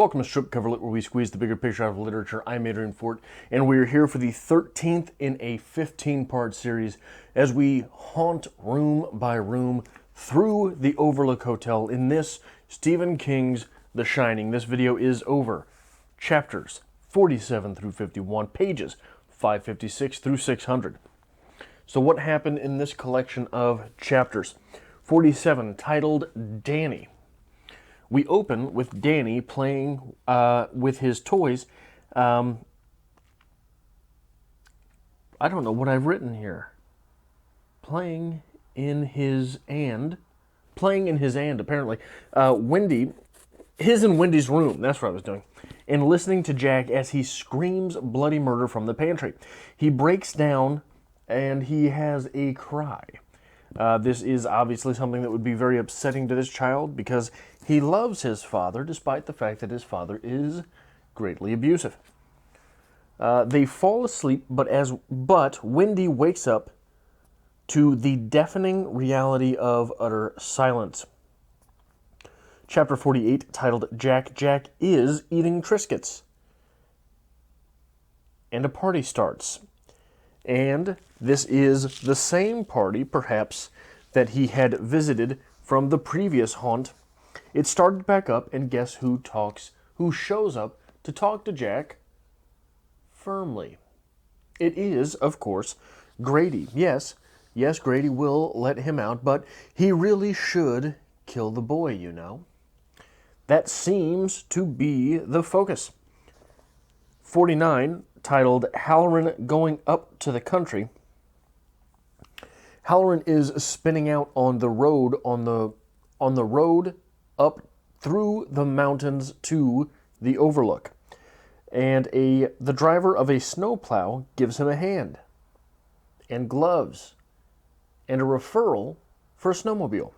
Welcome to Strip Cover Lit, where we squeeze the bigger picture out of literature. I'm Adrian Fort, and we're here for the 13th in a 15-part series as we haunt room by room through the Overlook Hotel in this Stephen King's The Shining. This video is over chapters 47 through 51, pages 556 through 600. So what happened in this collection of chapters? 47, titled Danny. We open with Danny playing with his toys. I don't know what I've written here. Playing in his and, apparently. His and Wendy's room, that's what I was doing. And listening to Jack as he screams bloody murder from the pantry. He breaks down and he has a cry. This is obviously something that would be very upsetting to this child because he loves his father despite the fact that his father is greatly abusive. They fall asleep, but Wendy wakes up to the deafening reality of utter silence. Chapter 48, titled Jack is Eating Triscuits. And a party starts. And this is the same party, perhaps, that he had visited from the previous haunt. It started back up, and guess who shows up to talk to Jack firmly? It is, of course, Grady. Yes, Grady will let him out, but he really should kill the boy, you know. That seems to be the focus. 49, titled Halloran Going Up to the Country. Halloran is spinning out on the road up through the mountains to the Overlook. And the driver of a snowplow gives him a hand and gloves and a referral for a snowmobile.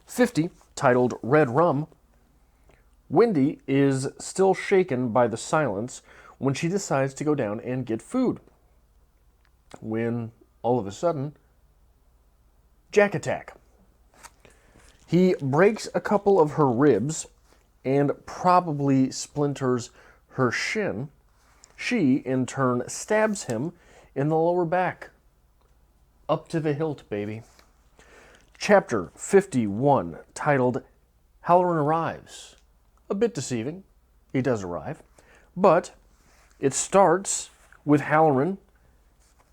50, titled Red Rum. Wendy is still shaken by the silence when she decides to go down and get food. When, all of a sudden, Jack attack. He breaks a couple of her ribs and probably splinters her shin. She, in turn, stabs him in the lower back. Up to the hilt, baby. Chapter 51, titled Halloran Arrives. A bit deceiving. He does arrive. But it starts with Halloran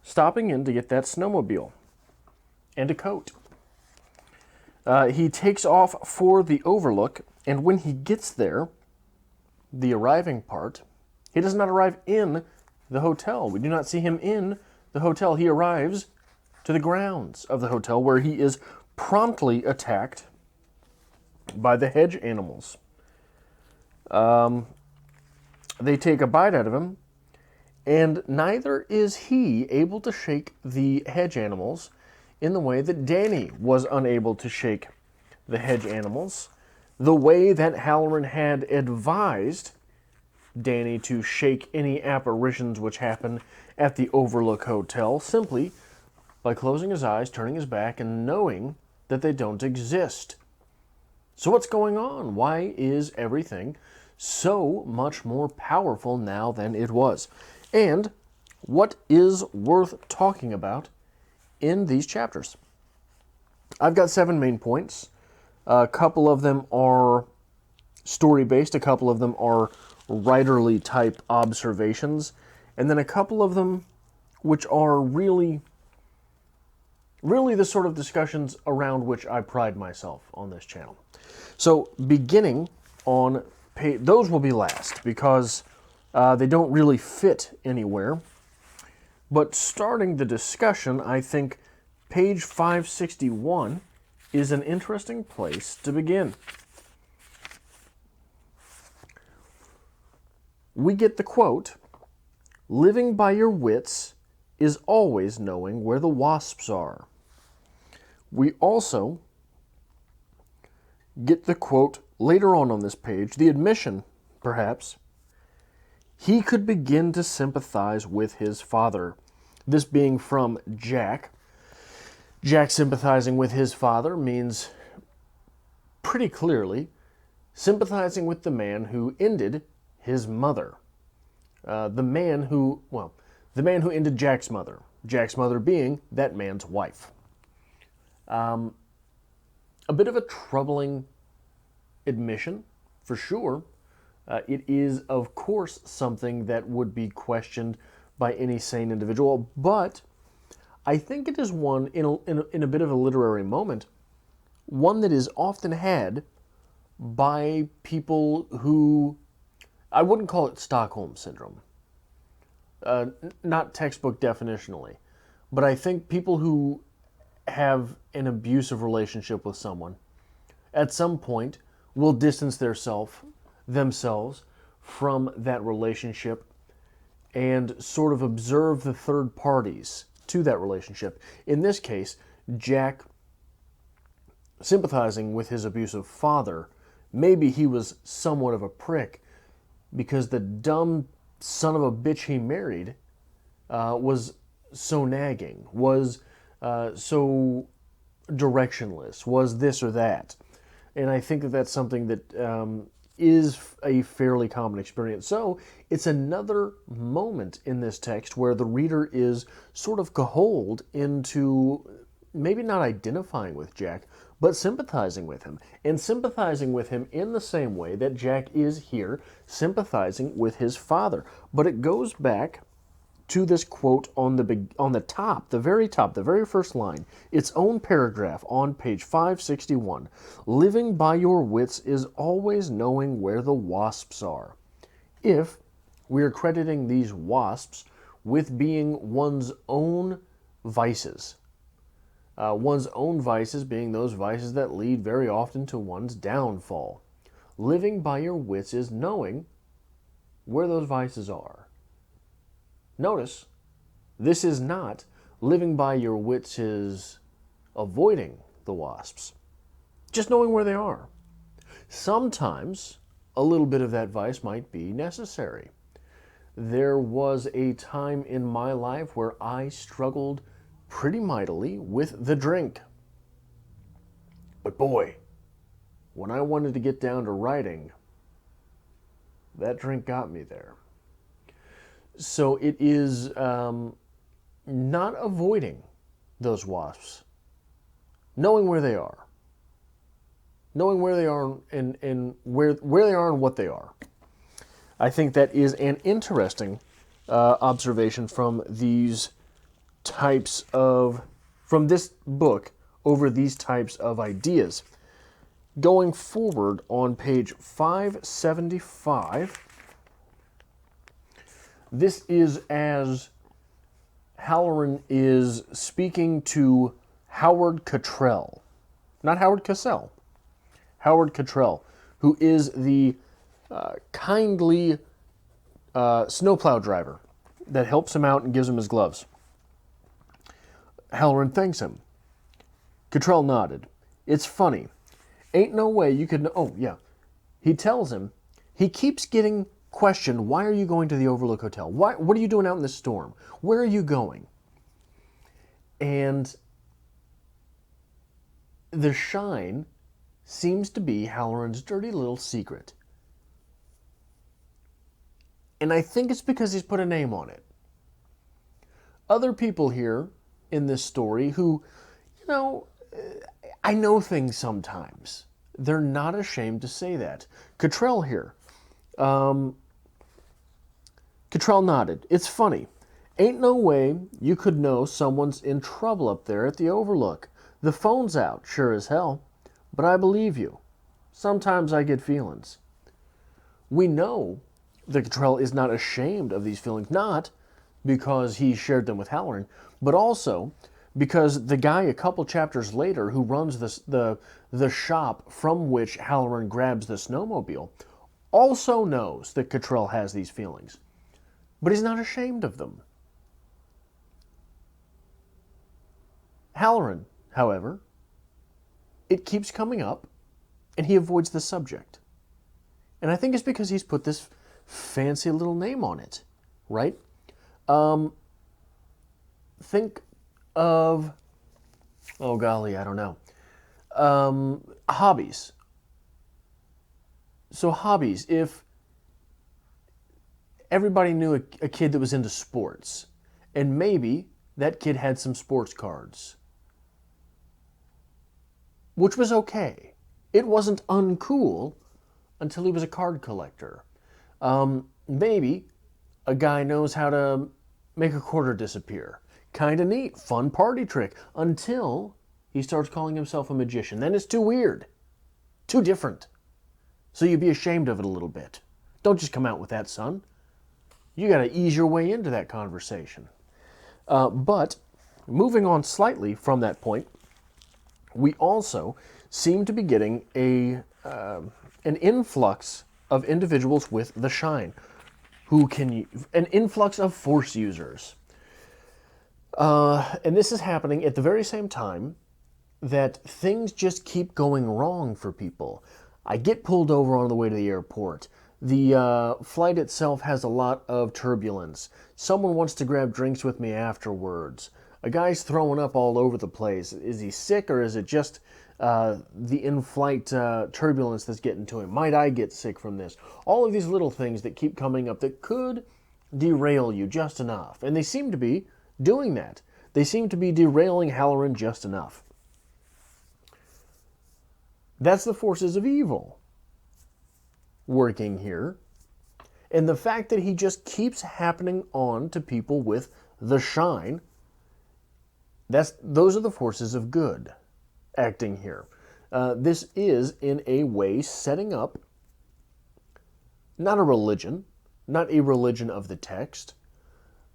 stopping in to get that snowmobile and a coat. He takes off for the Overlook, and when he gets there, the arriving part, he does not arrive in the hotel. We do not see him in the hotel. He arrives to the grounds of the hotel, where he is promptly attacked by the hedge animals. They take a bite out of him, and neither is he able to shake the hedge animals in the way that Danny was unable to shake the hedge animals, the way that Halloran had advised Danny to shake any apparitions which happen at the Overlook Hotel, simply by closing his eyes, turning his back, and knowing that they don't exist. So what's going on? Why is everything so much more powerful now than it was? And what is worth talking about in these chapters? I've got 7 main points. A couple of them are story-based, a couple of them are writerly type observations, and then a couple of them which are really the sort of discussions around which I pride myself on this channel. So beginning on page, those will be last because they don't really fit anywhere. But starting the discussion, I think page 561 is an interesting place to begin. We get the quote, "Living by your wits is always knowing where the wasps are." We also get the quote later on this page, the admission, perhaps, he could begin to sympathize with his father. This being from Jack. Jack sympathizing with his father means pretty clearly sympathizing with the man who ended his mother. The man who ended Jack's mother being that man's wife. A bit of a troubling admission, for sure. It is, of course, something that would be questioned by any sane individual, but I think it is one, in a bit of a literary moment, one that is often had by people who, I wouldn't call it Stockholm Syndrome, not textbook definitionally, but I think people who have an abusive relationship with someone at some point will distance themselves from that relationship and sort of observe the third parties to that relationship. In this case, Jack sympathizing with his abusive father, maybe he was somewhat of a prick because the dumb son of a bitch he married was so nagging, was so directionless, was this or that. And I think that that's something that is a fairly common experience. So it's another moment in this text where the reader is sort of cajoled into maybe not identifying with Jack, but sympathizing with him. And sympathizing with him in the same way that Jack is here sympathizing with his father. But it goes back to this quote on the top, the very first line, its own paragraph on page 561. Living by your wits is always knowing where the wasps are. If we are crediting these wasps with being one's own vices being those vices that lead very often to one's downfall. Living by your wits is knowing where those vices are. Notice, this is not living by your wits is avoiding the wasps, just knowing where they are. Sometimes a little bit of that vice might be necessary. There was a time in my life where I struggled pretty mightily with the drink. But boy, when I wanted to get down to writing, that drink got me there. So it is not avoiding those wasps, knowing where they are. Knowing where they are and where they are and what they are. I think that is an interesting observation from these types of, from this book over these types of ideas. Going forward on page 575, this is as Halloran is speaking to Howard Cottrell. Not Howard Cosell. Howard Cottrell, who is the kindly snowplow driver that helps him out and gives him his gloves. Halloran thanks him. Cottrell nodded. It's funny. Ain't no way you could... Oh, yeah. He tells him, he keeps getting questioned, why are you going to the Overlook Hotel? What are you doing out in the storm? Where are you going? And the shine seems to be Halloran's dirty little secret. And I think it's because he's put a name on it. Other people here in this story who, I know things sometimes. They're not ashamed to say that. Cottrell here. Cottrell nodded. It's funny. Ain't no way you could know someone's in trouble up there at the Overlook. The phone's out, sure as hell. But I believe you. Sometimes I get feelings. We know that Cottrell is not ashamed of these feelings, not because he shared them with Halloran, but also because the guy a couple chapters later who runs the shop from which Halloran grabs the snowmobile also knows that Cottrell has these feelings, but he's not ashamed of them. Halloran, however, it keeps coming up, and he avoids the subject. And I think it's because he's put this fancy little name on it, right? Think of, oh golly, I don't know. Hobbies. So hobbies, if everybody knew a kid that was into sports, and maybe that kid had some sports cards, which was okay. It wasn't uncool until he was a card collector. Maybe a guy knows how to make a quarter disappear. Kind of neat, fun party trick, until he starts calling himself a magician. Then it's too weird, too different. So you'd be ashamed of it a little bit. Don't just come out with that, son. You got to ease your way into that conversation. But moving on slightly from that point, we also seem to be getting an influx of individuals with the shine, an influx of force users. And this is happening at the very same time that things just keep going wrong for people. I get pulled over on the way to the airport. The flight itself has a lot of turbulence. Someone wants to grab drinks with me afterwards. A guy's throwing up all over the place. Is he sick, or is it just the in-flight turbulence that's getting to him? Might I get sick from this? All of these little things that keep coming up that could derail you just enough. And they seem to be doing that. They seem to be derailing Halloran just enough. That's the forces of evil working here. And the fact that he just keeps happening on to people with the shine, those are the forces of good acting here. This is, in a way, setting up not a religion of the text,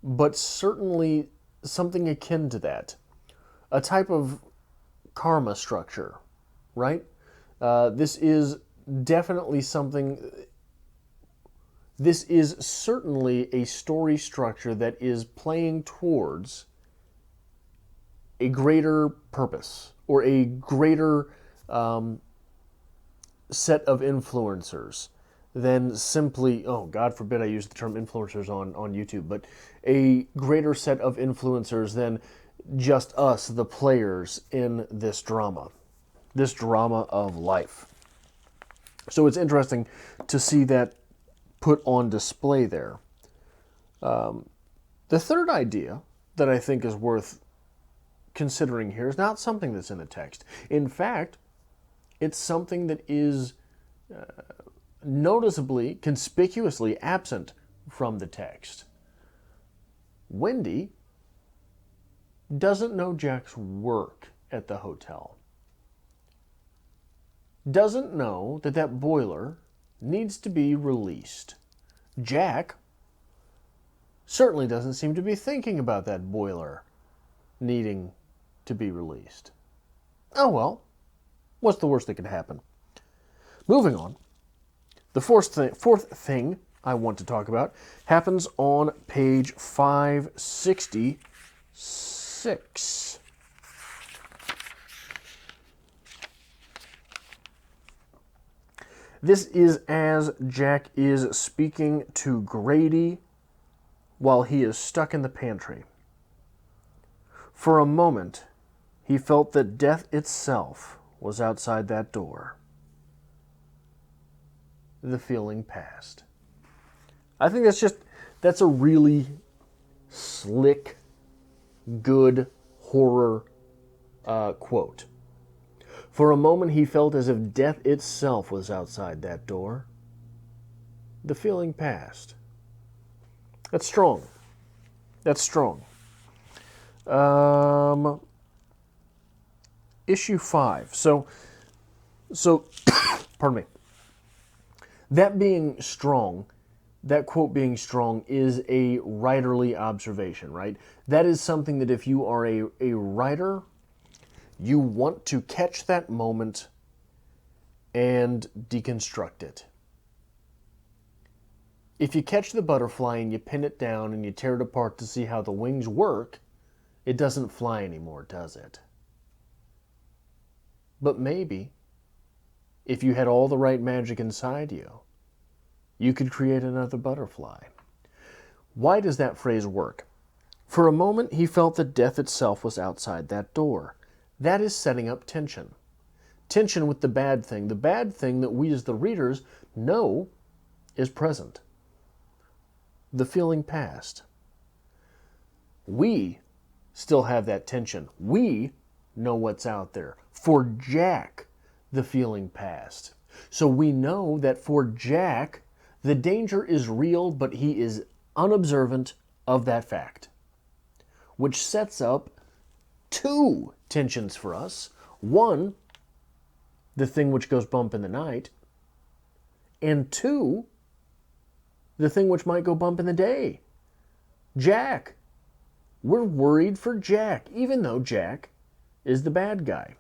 but certainly something akin to that. A type of karma structure, right? This is definitely something. This is certainly a story structure that is playing towards a greater purpose or a greater set of influencers than simply, oh, God forbid I use the term influencers on YouTube, but a greater set of influencers than just us, the players in this drama of life. So it's interesting to see that put on display there. The third idea that I think is worth considering here is not something that's in the text. In fact, it's something that is noticeably, conspicuously absent from the text. Wendy doesn't know Jack's work at the hotel. Doesn't know that that boiler needs to be released. Jack certainly doesn't seem to be thinking about that boiler needing to be released. Oh well, what's the worst that could happen? Moving on, the fourth thing I want to talk about happens on page 566. This is as Jack is speaking to Grady while he is stuck in the pantry. For a moment, he felt that death itself was outside that door. The feeling passed. I think that's a really slick, good horror quote. For a moment, he felt as if death itself was outside that door. The feeling passed. That's strong. That's strong. Issue 5. So, pardon me. That being strong, that quote being strong is a writerly observation, right? That is something that if you are a writer, you want to catch that moment and deconstruct it. If you catch the butterfly and you pin it down and you tear it apart to see how the wings work, it doesn't fly anymore, does it? But maybe, if you had all the right magic inside you, you could create another butterfly. Why does that phrase work? For a moment, he felt that death itself was outside that door. That is setting up tension. Tension with the bad thing that we as the readers know is present. The feeling past. We still have that tension. We know what's out there. For Jack, the feeling past. So we know that for Jack, the danger is real, but he is unobservant of that fact, which sets up two tensions for us. One, the thing which goes bump in the night, and two, the thing which might go bump in the day. Jack. We're worried for Jack, even though Jack is the bad guy,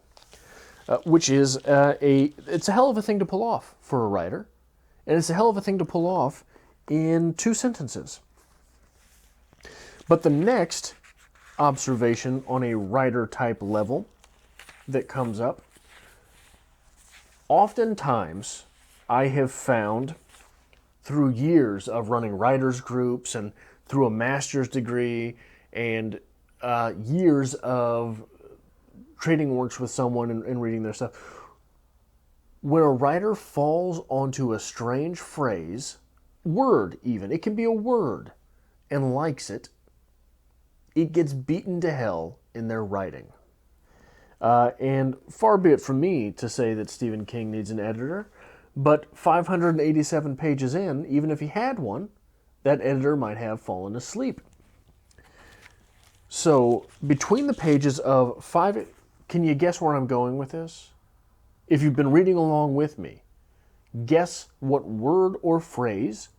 which is it's a hell of a thing to pull off for a writer, and it's a hell of a thing to pull off in 2 sentences. But the next observation on a writer-type level that comes up, oftentimes I have found through years of running writers groups and through a master's degree and years of trading works with someone and reading their stuff, when a writer falls onto a strange phrase, word even, it can be a word, and likes it, it gets beaten to hell in their writing. And far be it from me to say that Stephen King needs an editor, but 587 pages in, even if he had one, that editor might have fallen asleep. So, between the pages of 5... Can you guess where I'm going with this? If you've been reading along with me, guess what word or phrase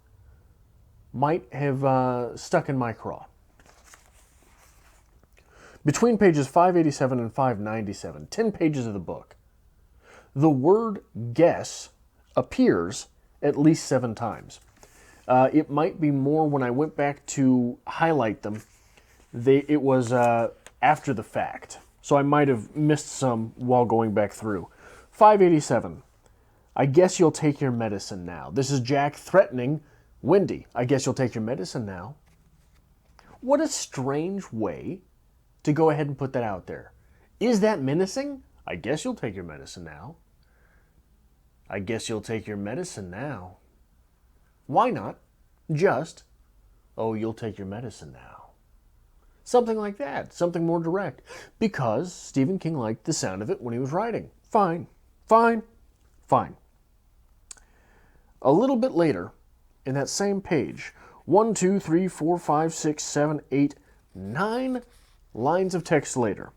might have stuck in my craw. Between pages 587 and 597, 10 pages of the book, the word guess appears at least 7 times. It might be more when I went back to highlight them. It was after the fact, so I might have missed some while going back through. 587. I guess you'll take your medicine now. This is Jack threatening Wendy. I guess you'll take your medicine now. What a strange way to go ahead and put that out there. Is that menacing? I guess you'll take your medicine now. I guess you'll take your medicine now. Why not just, oh, you'll take your medicine now? Something like that, something more direct. Because Stephen King liked the sound of it when he was writing. Fine, fine, fine. A little bit later, in that same page, 1, 2, 3, 4, 5, 6, 7, 8, 9 lines of text later.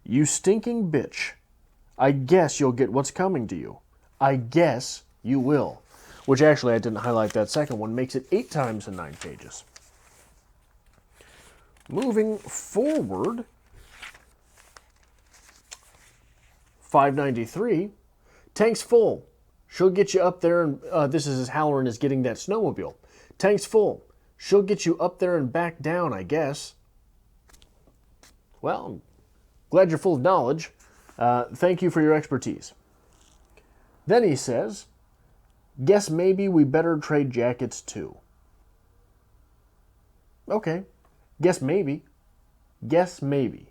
You stinking bitch. I guess you'll get what's coming to you. I guess you will. Which actually, I didn't highlight that second one, makes it 8 times in 9 pages. Moving forward, 593, tank's full. She'll get you up there, and this is as Halloran is getting that snowmobile. Tank's full. She'll get you up there and back down, I guess. Well, I'm glad you're full of knowledge. Thank you for your expertise. Then he says, guess maybe we better trade jackets too. Okay. Guess maybe. Guess maybe.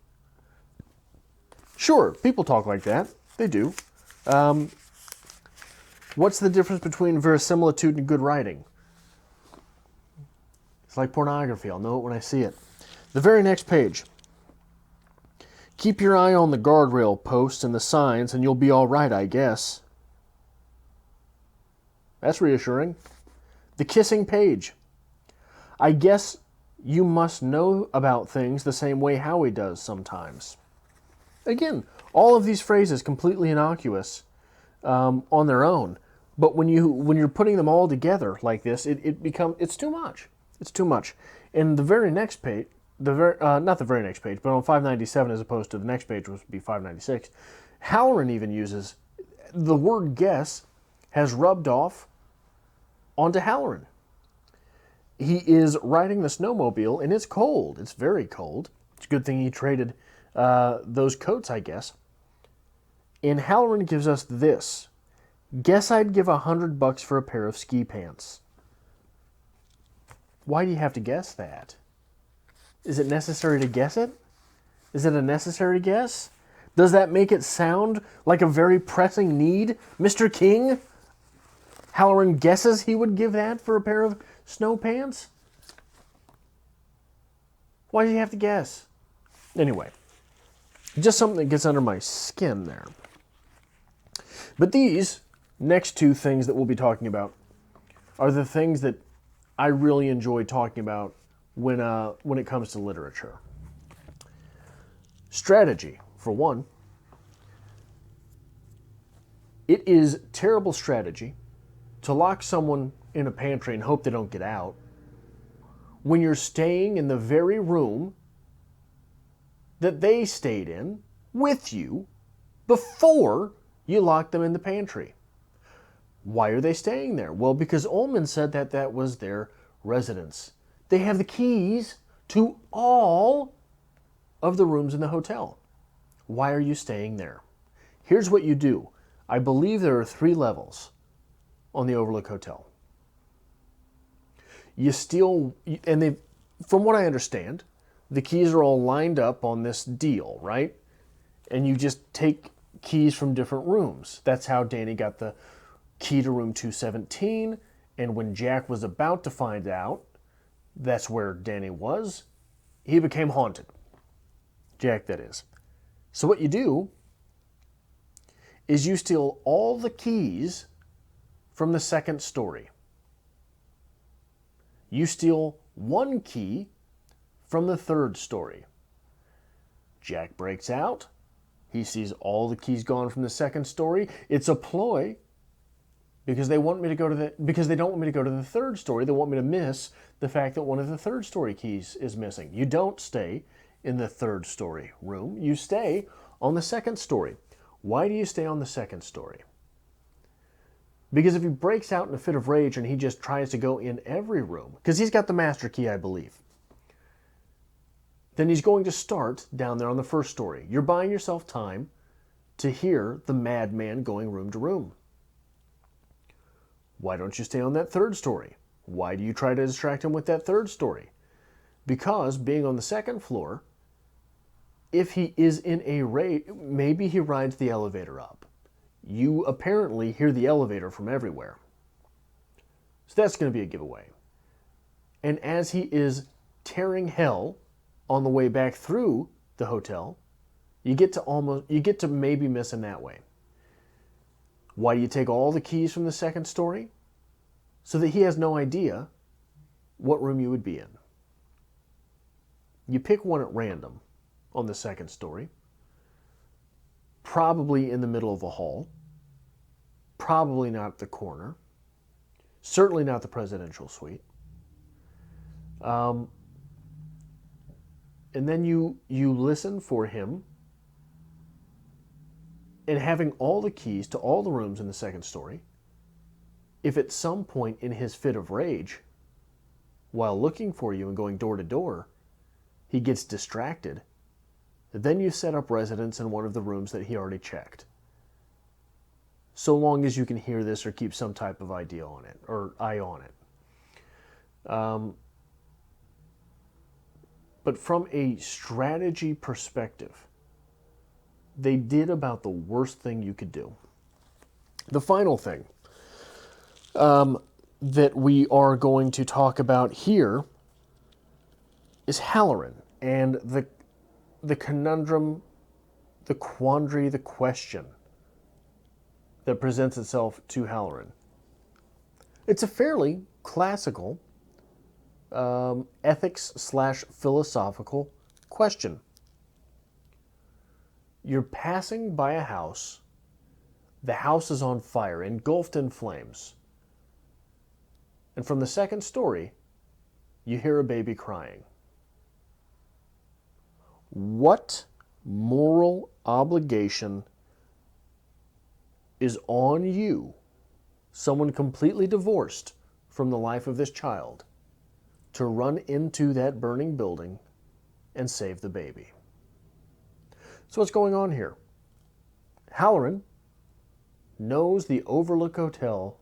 Sure, people talk like that. They do. What's the difference between verisimilitude and good writing? It's like pornography. I'll know it when I see it. The very next page. Keep your eye on the guardrail posts and the signs and you'll be all right, I guess. That's reassuring. The kissing page. I guess you must know about things the same way Howie does sometimes. Again, all of these phrases completely innocuous on their own, but when you're putting them all together like this, it's too much. It's too much. In the very next page, not the very next page, but on 597 as opposed to the next page, which would be 596, Halloran even uses the word guess has rubbed off onto Halloran. He is riding the snowmobile, and it's cold. It's very cold. It's a good thing he traded those coats, I guess. And Halloran gives us this. Guess I'd give $100 for a pair of ski pants. Why do you have to guess that? Is it necessary to guess it? Is it a necessary guess? Does that make it sound like a very pressing need, Mr. King? Halloran guesses he would give that for a pair of snow pants? Why does he have to guess? Anyway, just something that gets under my skin there. But these next two things that we'll be talking about are the things that I really enjoy talking about when it comes to literature. Strategy, for one. It is terrible strategy to lock someone in a pantry and hope they don't get out when you're staying in the very room that they stayed in with you before you locked them in the pantry. Why are they staying there? Well, because Ullman said that that was their residence. They have the keys to all of the rooms in the hotel. Why are you staying there? Here's what you do. I believe there are 3 levels on the Overlook Hotel. You steal, and they, from what I understand, the keys are all lined up on this deal, right? And you just take keys from different rooms. That's how Danny got the key to room 217, and when Jack was about to find out that's where Danny was, he became haunted. Jack, that is. So what you do is you steal all the keys from the 2nd story. You steal 1 key from the 3rd story. Jack breaks out. He sees all the keys gone from the 2nd story. It's a ploy because they want me to go to because they don't want me to go to the 3rd story. They want me to miss the fact that one of the 3rd story keys is missing. You don't stay in the 3rd story room. You stay on the 2nd story. Why do you stay on the 2nd story? Because if he breaks out in a fit of rage and he just tries to go in every room, because he's got the master key, I believe, then he's going to start down there on the 1st story. You're buying yourself time to hear the madman going room to room. Why don't you stay on that 3rd story? Why do you try to distract him with that 3rd story? Because being on the 2nd floor, if he is in a rage, maybe he rides the elevator up. You apparently hear the elevator from everywhere. So that's going to be a giveaway. And as he is tearing hell on the way back through the hotel, you get to maybe miss him that way. Why do you take all the keys from the 2nd story? So that he has no idea what room you would be in. You pick one at random on the 2nd story, probably in the middle of the hall, probably not the corner, certainly not the presidential suite. And then you listen for him, and having all the keys to all the rooms in the 2nd story, if at some point in his fit of rage, while looking for you and going door to door, he gets distracted, then you set up residence in one of the rooms that he already checked. So long as you can hear this or keep some type of idea on it, or eye on it. But from a strategy perspective, they did about the worst thing you could do. The final thing that we are going to talk about here is Halloran and the conundrum, the quandary, the question that presents itself to Halloran. It's a fairly classical ethics/philosophical question. You're passing by a house. The house is on fire, engulfed in flames. And from the 2nd story, you hear a baby crying. What moral obligation is on you, someone completely divorced from the life of this child, to run into that burning building and save the baby? So what's going on here? Halloran knows the Overlook Hotel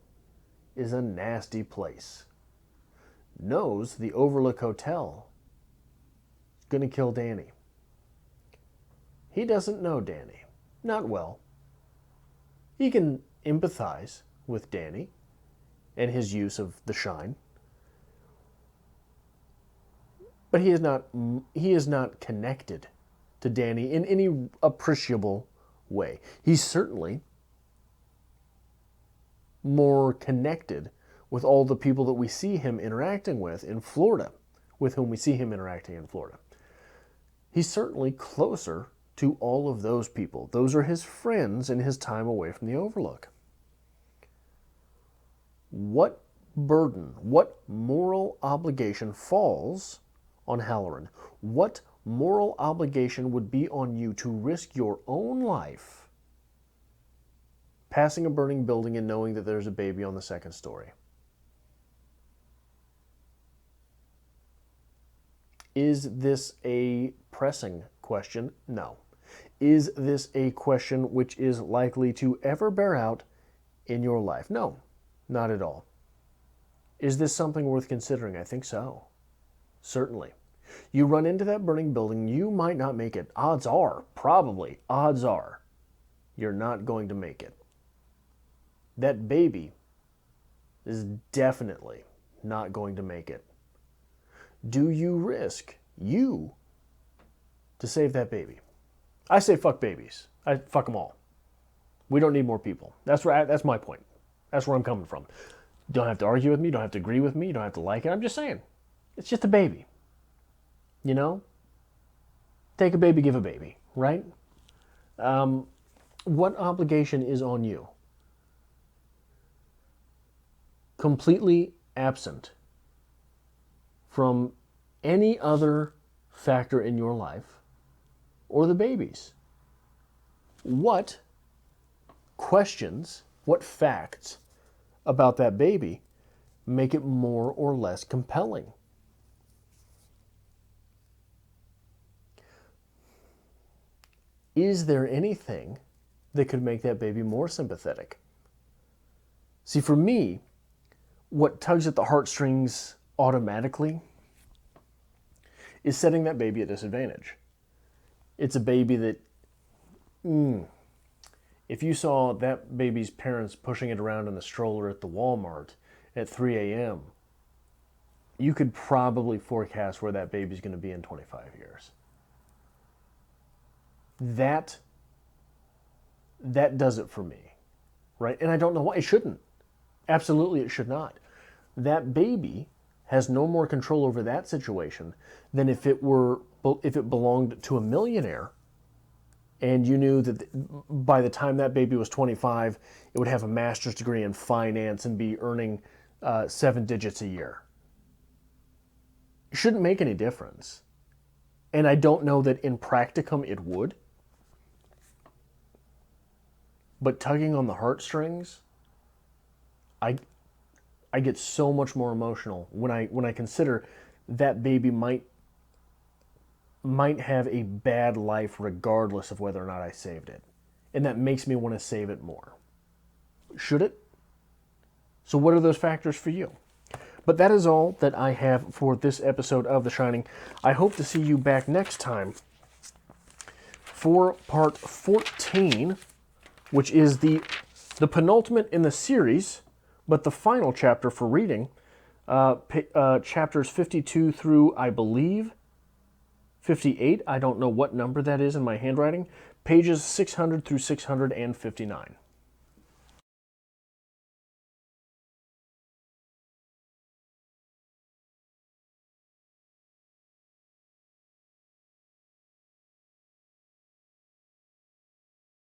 is a nasty place. Knows the Overlook Hotel is going to kill Danny. He doesn't know Danny. Not well. He can empathize with Danny. and his use of the shine. But he is not connected to Danny in any appreciable way. He's certainly more connected with all the people that we see him interacting with in Florida, with whom we see him interacting in Florida. He's certainly closer to all of those people. Those are his friends in his time away from the Overlook. What burden, what moral obligation falls on Halloran? What moral obligation would be on you to risk your own life passing a burning building and knowing that there's a baby on the second story? Is this a pressing question? No. Is this a question which is likely to ever bear out in your life? No, not at all. Is this something worth considering? I think so. Certainly. You run into that burning building, you might not make it. Odds are, probably, odds are, you're not going to make it. That baby is definitely not going to make it. Do you risk you to save that baby? I say fuck babies. I fuck them all. We don't need more people. That's my point. That's where I'm coming from. You don't have to argue with me. You don't have to agree with me. You don't have to like it. I'm just saying. It's just a baby. You know? Take a baby, give a baby. Right? What obligation is on you? Completely absent from any other factor in your life or the baby's. What questions, what facts about that baby make it more or less compelling? Is there anything that could make that baby more sympathetic? See, for me, what tugs at the heartstrings automatically is setting that baby at disadvantage. It's a baby that, if you saw that baby's parents pushing it around in the stroller at the Walmart at 3 a.m., you could probably forecast where that baby's going to be in 25 years. That does it for me, right? And I don't know why. It shouldn't. Absolutely, it should not. That baby has no more control over that situation than if it belonged to a millionaire and you knew that by the time that baby was 25, it would have a master's degree in finance and be earning 7 digits a year. It shouldn't make any difference. And I don't know that in practicum it would. But tugging on the heartstrings, I get so much more emotional when I consider that baby might have a bad life regardless of whether or not I saved it. And that makes me want to save it more. Should it? So what are those factors for you? But that is all that I have for this episode of The Shining. I hope to see you back next time for part 14, which is the penultimate in the series, but the final chapter for reading, chapters 52 through, I believe, 58. I don't know what number that is in my handwriting. Pages 600 through 659.